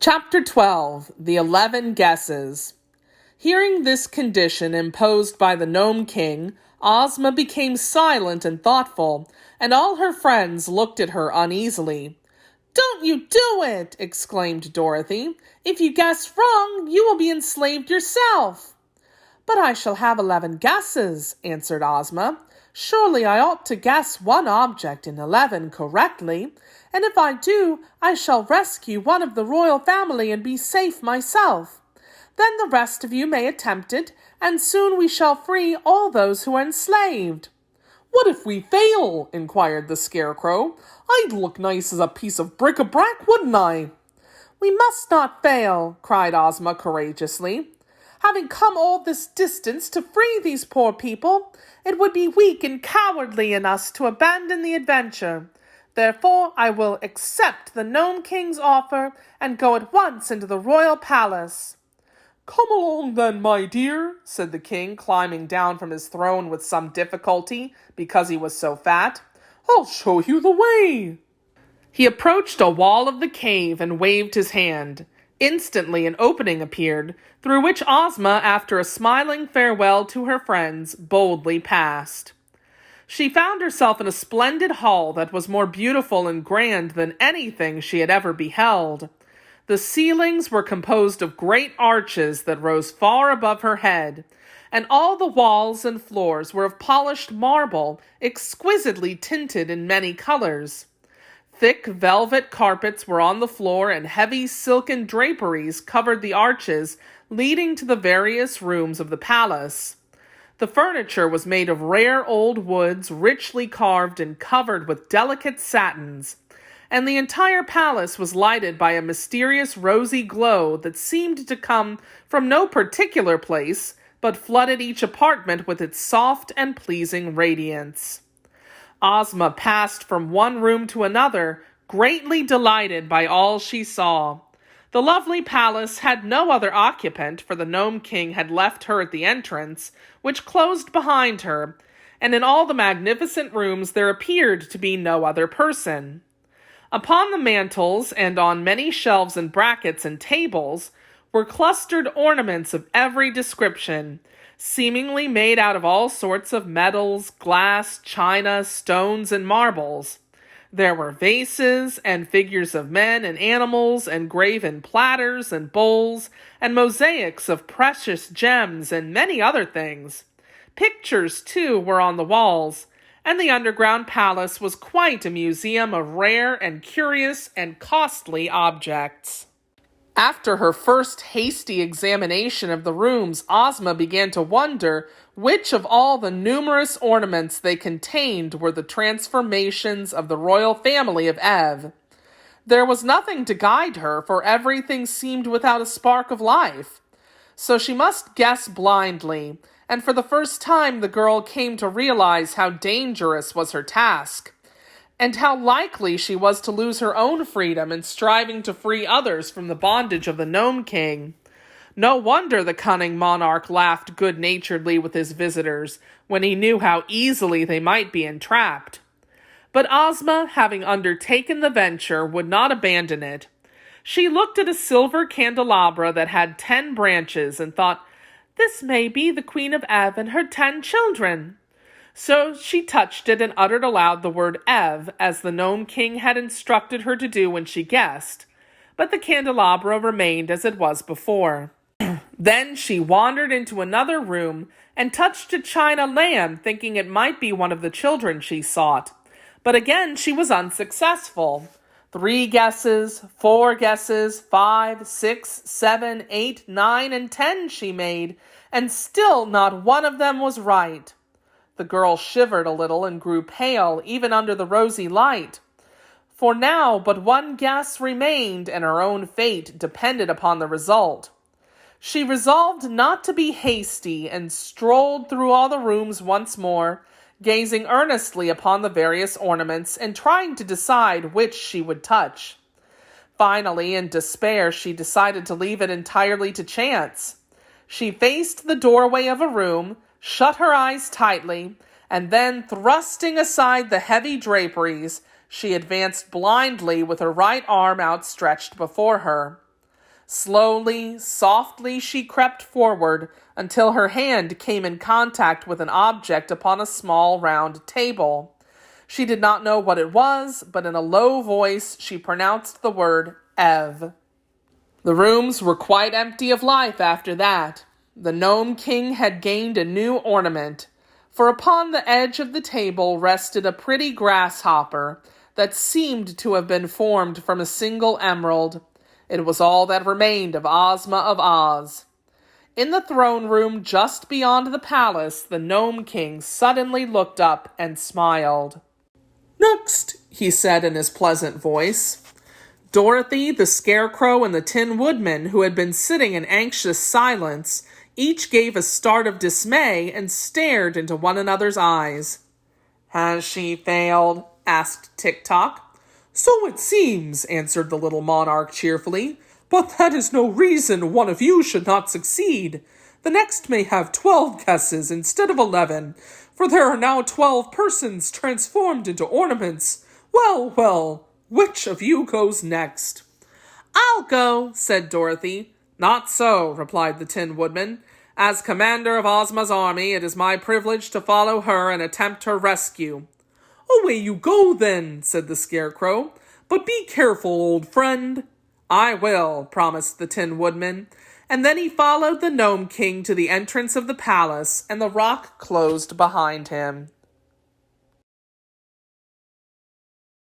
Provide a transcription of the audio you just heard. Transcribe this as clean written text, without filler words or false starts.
Chapter 12. The 11 Guesses. Hearing this condition imposed by the Gnome King, Ozma became silent and thoughtful, and all her friends looked at her uneasily. "Don't you do it!" exclaimed Dorothy. "If you guess wrong, you will be enslaved yourself." "But I shall have 11 guesses," answered Ozma. "Surely I ought to guess one object in 11 correctly, and if I do, I shall rescue one of the royal family and be safe myself. Then the rest of you may attempt it, and soon we shall free all those who are enslaved." "What if we fail?" inquired the Scarecrow. "I'd look nice as a piece of bric-a-brac, wouldn't I?" "We must not fail," cried Ozma courageously. "Having come all this distance to free these poor people, it would be weak and cowardly in us to abandon the adventure. Therefore, I will accept the Gnome King's offer and go at once into the royal palace." "Come along then, my dear," said the king, climbing down from his throne with some difficulty because he was so fat. "I'll show you the way." He approached a wall of the cave and waved his hand. Instantly an opening appeared, through which Ozma, after a smiling farewell to her friends, boldly passed. She found herself in a splendid hall that was more beautiful and grand than anything she had ever beheld. The ceilings were composed of great arches that rose far above her head, and all the walls and floors were of polished marble, exquisitely tinted in many colors. Thick velvet carpets were on the floor, and heavy silken draperies covered the arches leading to the various rooms of the palace. The furniture was made of rare old woods, richly carved and covered with delicate satins, and the entire palace was lighted by a mysterious rosy glow that seemed to come from no particular place, but flooded each apartment with its soft and pleasing radiance. Ozma passed from one room to another, greatly delighted by all she saw. The lovely palace had no other occupant, for the Gnome King had left her at the entrance, which closed behind her, and in all the magnificent rooms there appeared to be no other person. Upon the mantels and on many shelves and brackets and tables were clustered ornaments of every description, seemingly made out of all sorts of metals, glass, china, stones, and marbles. There were vases and figures of men and animals and graven platters and bowls and mosaics of precious gems and many other things. Pictures, too, were on the walls, and the underground palace was quite a museum of rare and curious and costly objects. After her first hasty examination of the rooms, Ozma began to wonder which of all the numerous ornaments they contained were the transformations of the royal family of Ev. There was nothing to guide her, for everything seemed without a spark of life. So she must guess blindly, and for the first time the girl came to realize how dangerous was her task, and how likely she was to lose her own freedom in striving to free others from the bondage of the Gnome King. No wonder the cunning monarch laughed good-naturedly with his visitors when he knew how easily they might be entrapped. But Ozma, having undertaken the venture, would not abandon it. She looked at a silver candelabra that had 10 branches and thought, "This may be the Queen of Ev and her 10 children." So she touched it and uttered aloud the word Ev, as the Gnome King had instructed her to do when she guessed. But the candelabra remained as it was before. Then she wandered into another room and touched a china lamb, thinking it might be one of the children she sought. But again she was unsuccessful. 3 guesses, 4 guesses, 5, 6, 7, 8, 9, and 10 she made, and still not one of them was right. The girl shivered a little and grew pale, even under the rosy light. For now but one guess remained, and her own fate depended upon the result. She resolved not to be hasty, and strolled through all the rooms once more, gazing earnestly upon the various ornaments and trying to decide which she would touch. Finally, in despair, she decided to leave it entirely to chance. She faced the doorway of a room, shut her eyes tightly, and then, thrusting aside the heavy draperies, she advanced blindly with her right arm outstretched before her. Slowly, softly she crept forward until her hand came in contact with an object upon a small round table. She did not know what it was, but in a low voice she pronounced the word Ev. The rooms were quite empty of life after that. The Gnome King had gained a new ornament, for upon the edge of the table rested a pretty grasshopper that seemed to have been formed from a single emerald. It was all that remained of Ozma of Oz. In the throne room just beyond the palace, the Gnome King suddenly looked up and smiled. "Next," he said in his pleasant voice. Dorothy, the Scarecrow, and the Tin Woodman, who had been sitting in anxious silence, each gave a start of dismay and stared into one another's eyes. "Has she failed?" asked Tick-Tock. "So it seems," answered the little monarch cheerfully, "but that is no reason one of you should not succeed. The next may have 12 guesses instead of 11, for there are now 12 persons transformed into ornaments. Well, well, which of you goes next?" "I'll go," said Dorothy. "Not so," replied the Tin Woodman. "As commander of Ozma's army, it is my privilege to follow her and attempt her rescue." "Away you go, then," said the Scarecrow. "But be careful, old friend." "I will," promised the Tin Woodman, and then he followed the Gnome King to the entrance of the palace, and the rock closed behind him.